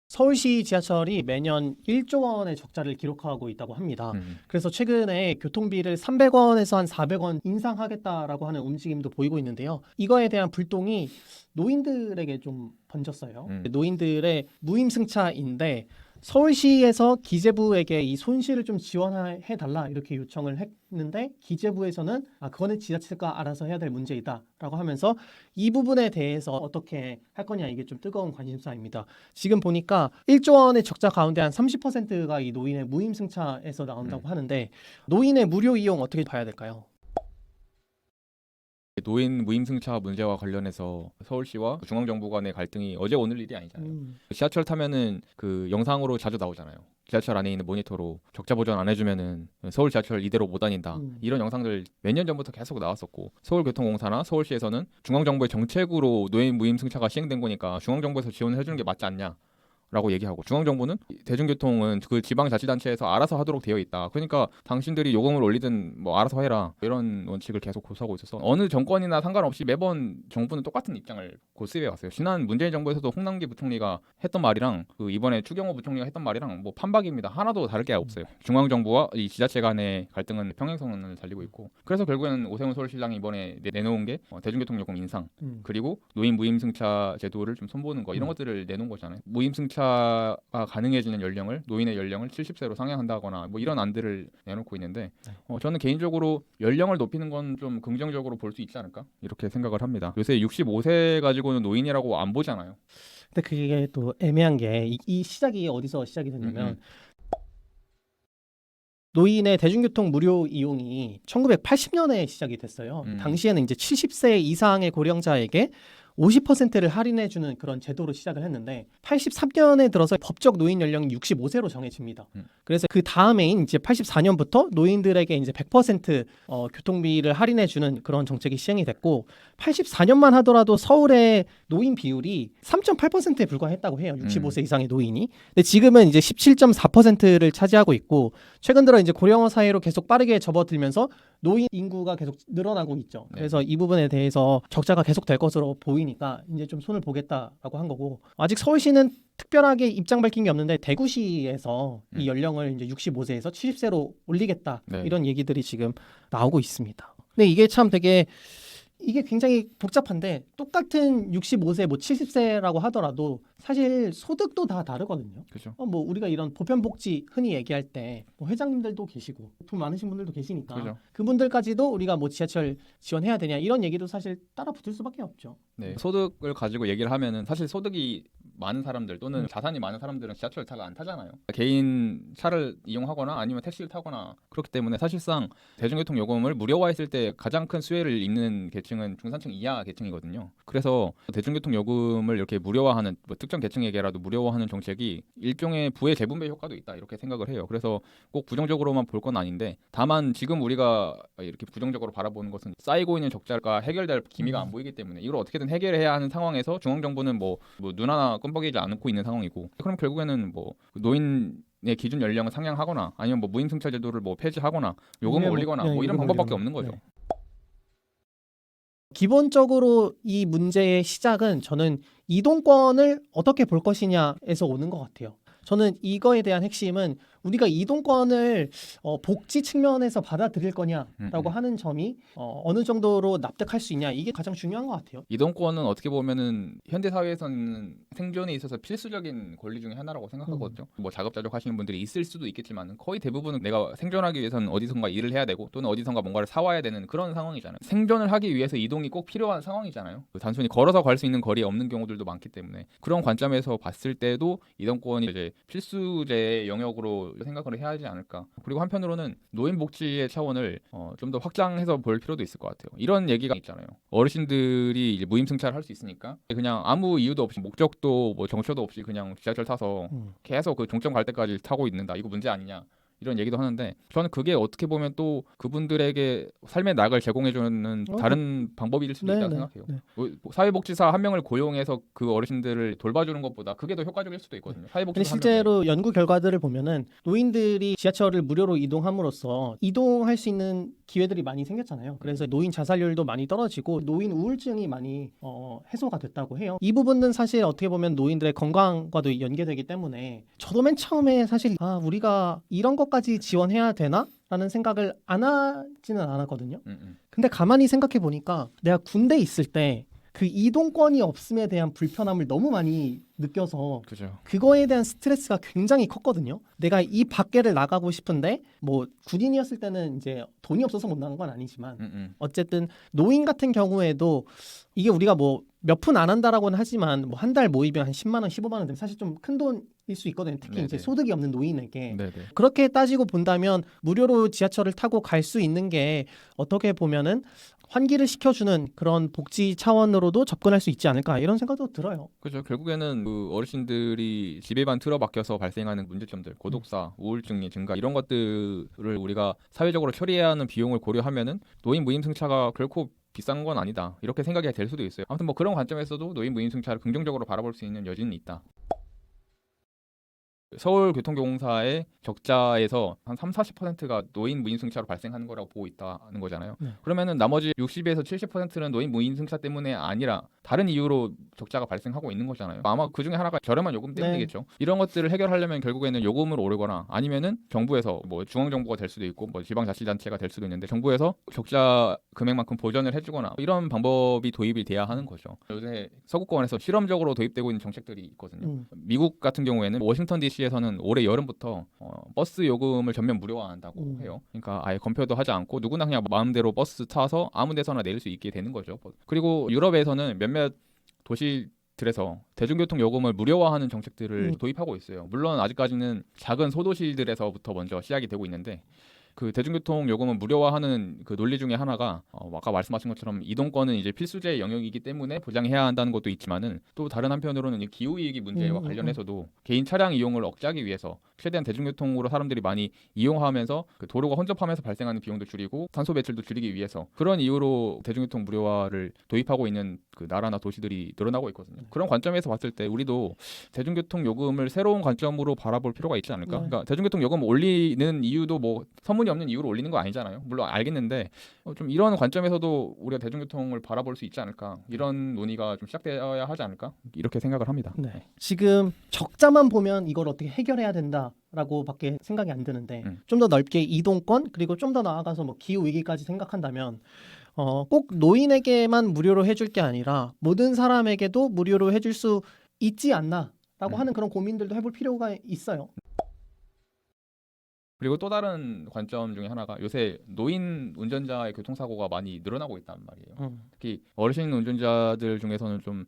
서울시 지하철이 매년 1조 원의 적자를 기록하고 있다고 합니다. 그래서 최근에 교통비를 300원에서 한 400원 인상하겠다라고 하는 움직임도 보이고 있는데요. 이거에 대한 불똥이 노인들에게 좀 번졌어요. 노인들의 무임승차인데 서울시에서 기재부에게 이 손실을 좀 지원해 달라 이렇게 요청을 했는데 기재부에서는 그거는 지자체가 알아서 해야 될 문제이다라고 하면서 이 부분에 대해서 어떻게 할 거냐 이게 좀 뜨거운 관심사입니다. 지금 보니까 1조 원의 적자 가운데 한 30%가 이 노인의 무임승차에서 나온다고 하는데 노인의 무료 이용 어떻게 봐야 될까요? 노인 무임승차 문제와 관련해서 서울시와 중앙정부 간의 갈등이 어제 오늘 일이 아니잖아요. 지하철 타면은 그 영상으로 자주 나오잖아요. 지하철 안에 있는 모니터로 적자 보전 안 해주면은 서울 지하철 이대로 못 다닌다. 이런 영상들 몇 년 전부터 계속 나왔었고 서울교통공사나 서울시에서는 중앙정부의 정책으로 노인 무임승차가 시행된 거니까 중앙정부에서 지원을 해주는 게 맞지 않냐. 라고 얘기하고 중앙정부는 대중교통은 그 지방자치단체에서 알아서 하도록 되어 있다. 그러니까 당신들이 요금을 올리든 뭐 알아서 해라. 이런 원칙을 계속 고수하고 있어서 어느 정권이나 상관없이 매번 정부는 똑같은 입장을 고수해 왔어요. 지난 문재인 정부에서도 홍남기 부총리가 했던 말이랑 그 이번에 추경호 부총리가 했던 말이랑 뭐 판박입니다. 하나도 다를 게 없어요. 중앙정부와 이 지자체 간의 갈등은 평행선을 달리고 있고 그래서 결국에는 오세훈 서울시장이 이번에 내놓은 게 대중교통 요금 인상 그리고 노인 무임승차 제도를 좀 손보는 거 이런 것들을 내놓은 거잖아요. 무임승차 가 가능해지는 연령을 노인의 연령을 70세로 상향한다거나 뭐 이런 안들을 내놓고 있는데 저는 개인적으로 연령을 높이는 건 좀 긍정적으로 볼 수 있지 않을까 이렇게 생각을 합니다. 요새 65세 가지고는 노인이라고 안 보잖아요. 근데 그게 또 애매한 게 이 시작이 어디서 시작이 됐냐면 노인의 대중교통 무료 이용이 1980년에 시작이 됐어요. 당시에는 이제 70세 이상의 고령자에게 50%를 할인해주는 그런 제도로 시작을 했는데 83년에 들어서 법적 노인 연령이 65세로 정해집니다. 그래서 그 다음해인 이제 84년부터 노인들에게 이제 100% 교통비를 할인해주는 그런 정책이 시행이 됐고 84년만 하더라도 서울의 노인 비율이 3.8%에 불과했다고 해요. 65세 이상의 노인이. 근데 지금은 이제 17.4%를 차지하고 있고 최근 들어 이제 고령화 사회로 계속 빠르게 접어들면서 노인 인구가 계속 늘어나고 있죠. 그래서 이 부분에 대해서 적자가 계속 될 것으로 보이니까 이제 좀 손을 보겠다라고 한 거고 아직 서울시는 특별하게 입장 밝힌 게 없는데 대구시에서 이 연령을 이제 65세에서 70세로 올리겠다 이런 얘기들이 지금 나오고 있습니다. 근데 이게 참 되게 이게 굉장히 복잡한데 똑같은 65세 뭐 70세라고 하더라도 사실 소득도 다 다르거든요. 그렇죠. 뭐 우리가 이런 보편복지 흔히 얘기할 때 뭐 회장님들도 계시고 돈 많으신 분들도 계시니까 그렇죠. 그분들까지도 우리가 뭐 지하철 지원해야 되냐 이런 얘기도 사실 따라 붙을 수밖에 없죠. 네, 소득을 가지고 얘기를 하면은 사실 소득이 많은 사람들 또는 자산이 많은 사람들은 지하철을 잘 안 타잖아요. 개인 차를 이용하거나 아니면 택시를 타거나 그렇기 때문에 사실상 대중교통 요금을 무료화했을 때 가장 큰 수혜를 입는 계층은 중산층 이하 계층이거든요. 그래서 대중교통 요금을 이렇게 무료화하는 뭐 특정 계층에게라도 무료화하는 정책이 일종의 부의 재분배 효과도 있다 이렇게 생각을 해요. 그래서 꼭 부정적으로만 볼 건 아닌데 다만 지금 우리가 이렇게 부정적으로 바라보는 것은 쌓이고 있는 적자가 해결될 기미가 안 보이기 때문에 이걸 어떻게든 해결해야 하는 상황에서 중앙정부는 뭐 눈 하나 끔뻑이지 않고 있는 상황이고 그럼 결국에는 뭐 노인의 기준 연령을 상향하거나 아니면 뭐 무임승차 제도를 뭐 폐지하거나 요금을 올리거나 뭐 이런 방법밖에 없는 거죠. 네. 기본적으로 이 문제의 시작은 저는 이동권을 어떻게 볼 것이냐에서 오는 것 같아요. 저는 이거에 대한 핵심은 우리가 이동권을 복지 측면에서 받아들일 거냐라고 하는 점이 어느 정도로 납득할 수 있냐 이게 가장 중요한 것 같아요. 이동권은 어떻게 보면은 현대 사회에서는 생존에 있어서 필수적인 권리 중에 하나라고 생각하거든요. 뭐 자급자족 하시는 분들이 있을 수도 있겠지만 거의 대부분은 내가 생존하기 위해서는 어디선가 일을 해야 되고 또는 어디선가 뭔가를 사와야 되는 그런 상황이잖아요. 생존을 하기 위해서 이동이 꼭 필요한 상황이잖아요. 단순히 걸어서 갈 수 있는 거리에 없는 경우들도 많기 때문에 그런 관점에서 봤을 때도 이동권이 이제 필수제의 영역으로 생각을 해야 하지 않을까. 그리고 한편으로는 노인 복지의 차원을 좀 더 확장해서 볼 필요도 있을 것 같아요. 이런 얘기가 있잖아요. 어르신들이 이제 무임승차를 할 수 있으니까 그냥 아무 이유도 없이 목적도 뭐 정처도 없이 그냥 지하철 타서 계속 그 종점 갈 때까지 타고 있는다. 이거 문제 아니냐. 이런 얘기도 하는데 저는 그게 어떻게 보면 또 그분들에게 삶의 낙을 제공해주는 다른 방법일 수도 있다고 생각해요. 뭐 사회복지사 한 명을 고용해서 그 어르신들을 돌봐주는 것보다 그게 더 효과적일 수도 있거든요. 근데 실제로 연구 결과들을 보면은 노인들이 지하철을 무료로 이동함으로써 이동할 수 있는 기회들이 많이 생겼잖아요. 그래서 노인 자살률도 많이 떨어지고 노인 우울증이 많이 해소가 됐다고 해요. 이 부분은 사실 어떻게 보면 노인들의 건강과도 연계되기 때문에 저도 맨 처음에 사실 우리가 이런 것까지 지원해야 되나? 라는 생각을 안 하지는 않았거든요. 근데 가만히 생각해 보니까 내가 군대에 있을 때 그 이동권이 없음에 대한 불편함을 너무 많이 느껴서 그죠. 그거에 대한 스트레스가 굉장히 컸거든요. 내가 이 밖에를 나가고 싶은데 뭐 군인이었을 때는 이제 돈이 없어서 못 나간 건 아니지만 어쨌든 노인 같은 경우에도 이게 우리가 뭐 몇 푼 안 한다라고는 하지만 뭐 한 달 모이면 한 10만 원, 15만 원 되면 사실 좀 큰 돈일 수 있거든요. 특히 네네. 이제 소득이 없는 노인에게. 네네. 그렇게 따지고 본다면 무료로 지하철을 타고 갈 수 있는 게 어떻게 보면은 환기를 시켜주는 그런 복지 차원으로도 접근할 수 있지 않을까 이런 생각도 들어요. 그죠. 결국에는 그 어르신들이 집에만 틀어박혀서 발생하는 문제점들, 고독사, 우울증의 증가 이런 것들을 우리가 사회적으로 처리해야 하는 비용을 고려하면은 노인 무임승차가 결코 비싼 건 아니다. 이렇게 생각이 될 수도 있어요. 아무튼 뭐 그런 관점에서도 노인 무임승차를 긍정적으로 바라볼 수 있는 여지는 있다. 서울교통공사의 적자에서 한 30-40%가 노인 무임승차로 발생하는 거라고 보고 있다는 거잖아요. 그러면은 나머지 60에서 70%는 노인 무임승차 때문에 아니라 다른 이유로 적자가 발생하고 있는 거잖아요. 아마 그 중에 하나가 저렴한 요금 때문이겠죠. 이런 것들을 해결하려면 결국에는 요금을 오르거나 아니면은 정부에서 뭐 중앙정부가 될 수도 있고 뭐 지방자치단체가 될 수도 있는데 정부에서 적자 금액만큼 보전을 해주거나 이런 방법이 도입이 돼야 하는 거죠. 요새 서구권에서 실험적으로 도입되고 있는 정책들이 있거든요. 미국 같은 경우에는 워싱턴 DC에서는 올해 여름부터 버스 요금을 전면 무료화한다고 해요. 그러니까 아예 검표도 하지 않고 누구나 그냥 마음대로 버스 타서 아무 데서나 내릴 수 있게 되는 거죠. 그리고 유럽에서는 몇몇 도시들에서 대중교통 요금을 무료화하는 정책들을 도입하고 있어요. 물론 아직까지는 작은 소도시들에서부터 먼저 시작이 되고 있는데 그 대중교통 요금을 무료화하는 그 논리 중에 하나가 아까 말씀하신 것처럼 이동권은 이제 필수제 영역이기 때문에 보장해야 한다는 것도 있지만은 또 다른 한편으로는 이 기후위기 문제와 관련해서도 개인 차량 이용을 억제하기 위해서 최대한 대중교통으로 사람들이 많이 이용하면서 그 도로가 혼잡하면서 발생하는 비용도 줄이고 탄소 배출도 줄이기 위해서 그런 이유로 대중교통 무료화를 도입하고 있는 그 나라나 도시들이 늘어나고 있거든요. 그런 관점에서 봤을 때 우리도 대중교통 요금을 새로운 관점으로 바라볼 필요가 있지 않을까? 그러니까 대중교통 요금 올리는 이유도 뭐 서문이 없는 이유로 올리는 거 아니잖아요. 물론 알겠는데 좀 이런 관점에서도 우리가 대중교통을 바라볼 수 있지 않을까? 이런 논의가 좀 시작되어야 하지 않을까? 이렇게 생각을 합니다. 네. 지금 적자만 보면 이걸 어떻게 해결해야 된다라고밖에 생각이 안 드는데 좀 더 넓게 이동권 그리고 좀 더 나아가서 뭐 기후 위기까지 생각한다면 꼭 노인에게만 무료로 해줄 게 아니라 모든 사람에게도 무료로 해줄 수 있지 않나라고 하는 그런 고민들도 해볼 필요가 있어요. 그리고 또 다른 관점 중에 하나가 요새 노인 운전자의 교통사고가 많이 늘어나고 있단 말이에요. 특히 어르신 운전자들 중에서는 좀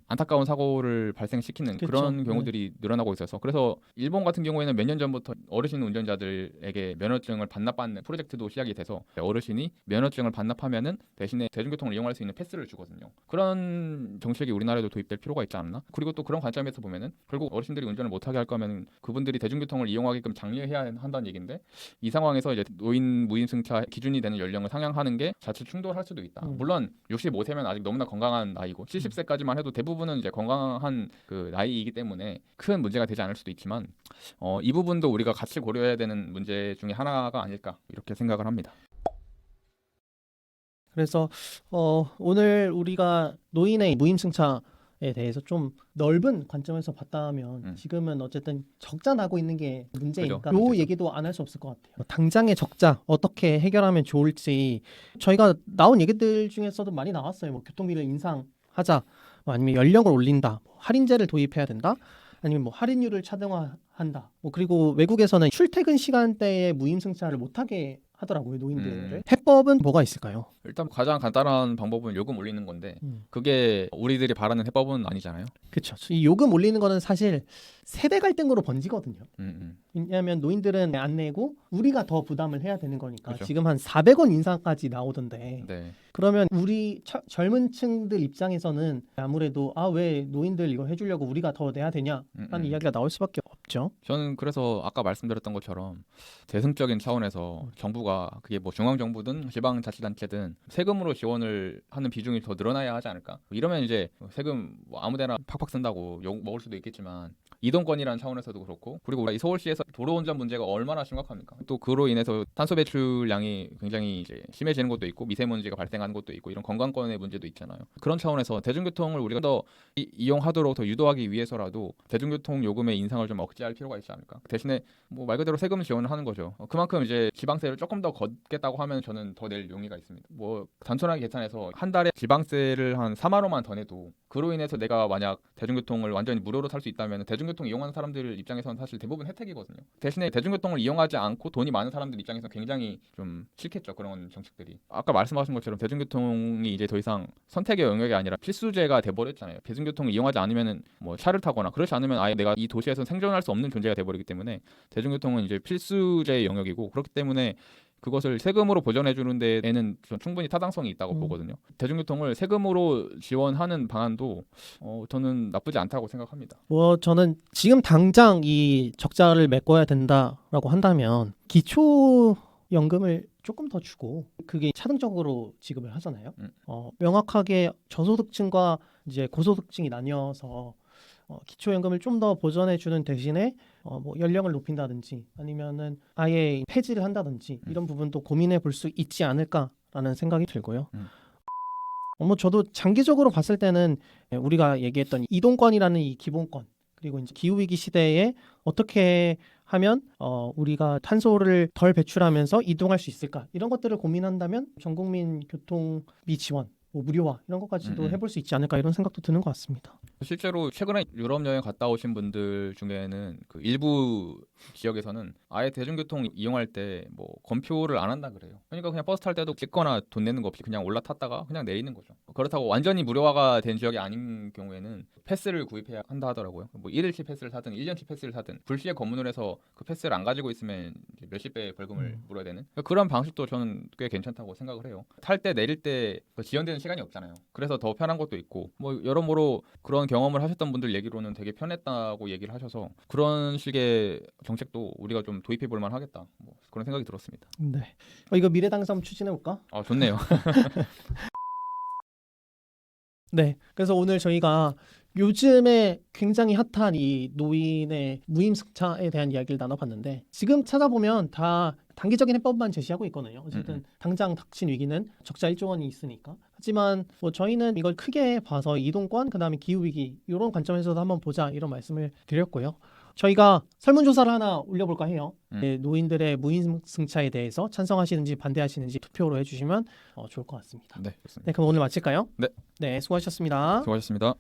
안타까운 사고를 발생시키는 그런 경우들이 늘어나고 있어서 그래서 일본 같은 경우에는 몇 년 전부터 어르신 운전자들에게 면허증을 반납받는 프로젝트도 시작이 돼서 어르신이 면허증을 반납하면은 대신에 대중교통을 이용할 수 있는 패스를 주거든요. 그런 정책이 우리나라에도 도입될 필요가 있지 않나? 그리고 또 그런 관점에서 보면은 결국 어르신들이 운전을 못하게 할 거면 그분들이 대중교통을 이용하게끔 장려해야 한다는 얘기인데 이 상황에서 이제 노인 무임승차 기준이 되는 연령을 상향하는 게 자칫 충돌할 수도 있다. 물론 65세면 아직 너무나 건강한 나이고 70세까지만 해도 대부분은 이제 건강한 그 나이이기 때문에 큰 문제가 되지 않을 수도 있지만 이 부분도 우리가 같이 고려해야 되는 문제 중에 하나가 아닐까 이렇게 생각을 합니다. 그래서 오늘 우리가 노인의 무임승차에 대해서 좀 넓은 관점에서 봤다면 지금은 어쨌든 적자 나고 있는 게 문제니까 요 얘기도 안 할 수 없을 것 같아요. 당장의 적자 어떻게 해결하면 좋을지 저희가 나온 얘기들 중에서도 많이 나왔어요. 뭐 교통비를 인상하자, 뭐 아니면 연령을 올린다, 뭐 할인제를 도입해야 된다, 아니면 뭐 할인율을 차등화한다. 뭐 그리고 외국에서는 출퇴근 시간대에 무임승차를 못하게 하더라고요, 노인들을. 해법은 뭐가 있을까요? 일단 가장 간단한 방법은 요금 올리는 건데 그게 우리들이 바라는 해법은 아니잖아요. 그렇죠. 이 요금 올리는 거는 사실 세대 갈등으로 번지거든요. 왜냐하면 노인들은 안 내고 우리가 더 부담을 해야 되는 거니까. 그렇죠. 지금 한 400원 인상까지 나오던데. 네. 그러면 우리 젊은 층들 입장에서는 아무래도 왜 노인들 이거 해주려고 우리가 더 내야 되냐라는 이야기가 나올 수밖에 없죠. 저는 그래서 아까 말씀드렸던 것처럼 대승적인 차원에서 정부가 그게 뭐 중앙정부든 지방자치단체든 세금으로 지원을 하는 비중이 더 늘어나야 하지 않을까. 이러면 이제 세금 뭐 아무데나 팍팍 쓴다고 욕 먹을 수도 있겠지만 이동권이라는 차원에서도 그렇고, 그리고 우리 서울시에서 도로 운전 문제가 얼마나 심각합니까? 또 그로 인해서 탄소 배출량이 굉장히 이제 심해지는 것도 있고 미세먼지가 발생하는 것도 있고 이런 건강권의 문제도 있잖아요. 그런 차원에서 대중교통을 우리가 더 이용하도록 더 유도하기 위해서라도 대중교통 요금의 인상을 좀 억제할 필요가 있지 않을까? 대신에 뭐 말 그대로 세금 지원을 하는 거죠. 그만큼 이제 지방세를 조금 더 걷겠다고 하면 저는 더 낼 용의가 있습니다. 뭐 단순하게 계산해서 한 달에 지방세를 한 4만 원만 더 내도 그로 인해서 내가 만약 대중교통을 완전히 무료로 탈 수 있다면 대중교통 이용하는 사람들 입장에서는 사실 대부분 혜택이거든요. 대신에 대중교통을 이용하지 않고 돈이 많은 사람들 입장에서 굉장히 좀 싫겠죠. 그런 정책들이. 아까 말씀하신 것처럼 대중교통이 이제 더 이상 선택의 영역이 아니라 필수제가 돼버렸잖아요. 대중교통을 이용하지 않으면은 뭐 차를 타거나 그렇지 않으면 아예 내가 이 도시에서 생존할 수 없는 존재가 돼버리기 때문에 대중교통은 이제 필수제의 영역이고 그렇기 때문에 그것을 세금으로 보전해 주는 데에는 충분히 타당성이 있다고 보거든요. 대중교통을 세금으로 지원하는 방안도 저는 나쁘지 않다고 생각합니다. 뭐 저는 지금 당장 이 적자를 메꿔야 된다라고 한다면 기초연금을 조금 더 주고 그게 차등적으로 지급을 하잖아요. 명확하게 저소득층과 이제 고소득층이 나뉘어서 기초연금을 좀 더 보전해 주는 대신에 뭐 연령을 높인다든지 아니면은 아예 폐지를 한다든지 이런 부분도 고민해 볼 수 있지 않을까라는 생각이 들고요. 뭐 저도 장기적으로 봤을 때는 우리가 얘기했던 이동권이라는 이 기본권 그리고 이제 기후위기 시대에 어떻게 하면 우리가 탄소를 덜 배출하면서 이동할 수 있을까 이런 것들을 고민한다면 전국민 교통비 지원 뭐 무료화 이런 것까지도 해볼 수 있지 않을까 이런 생각도 드는 것 같습니다. 실제로 최근에 유럽 여행 갔다 오신 분들 중에는 그 일부 지역에서는 아예 대중교통 이용할 때 뭐 검표를 안 한다 그래요. 그러니까 그냥 버스 탈 때도 찍거나 돈 내는 거 없이 그냥 올라탔다가 그냥 내리는 거죠. 그렇다고 완전히 무료화가 된 지역이 아닌 경우에는 패스를 구입해야 한다 하더라고요. 뭐 1일치 패스를 사든 1년치 패스를 사든 불시에 검문을 해서 그 패스를 안 가지고 있으면 몇십 배의 벌금을 물어야 되는 그런 방식도 저는 꽤 괜찮다고 생각을 해요. 탈 때 내릴 때 지연되는 시간이 없잖아요. 그래서 더 편한 것도 있고 뭐 여러모로 그런 경험을 하셨던 분들 얘기로는 되게 편했다고 얘기를 하셔서 그런 식의 정책도 우리가 좀 도입해 볼 만하겠다. 뭐 그런 생각이 들었습니다. 네. 이거 미래당선 한번 추진해 볼까? 좋네요. 네. 그래서 오늘 저희가 요즘에 굉장히 핫한 이 노인의 무임승차에 대한 이야기를 나눠봤는데 지금 찾아보면 다 단기적인 해법만 제시하고 있거든요. 어쨌든 당장 닥친 위기는 적자 1조 원이 있으니까. 하지만 뭐 저희는 이걸 크게 봐서 이동권 그다음에 기후위기 이런 관점에서도 한번 보자 이런 말씀을 드렸고요. 저희가 설문조사를 하나 올려볼까 해요. 네, 노인들의 무임승차에 대해서 찬성하시는지 반대하시는지 투표로 해주시면 좋을 것 같습니다. 네, 좋습니다. 네, 그럼 오늘 마칠까요? 네. 네, 수고하셨습니다. 수고하셨습니다.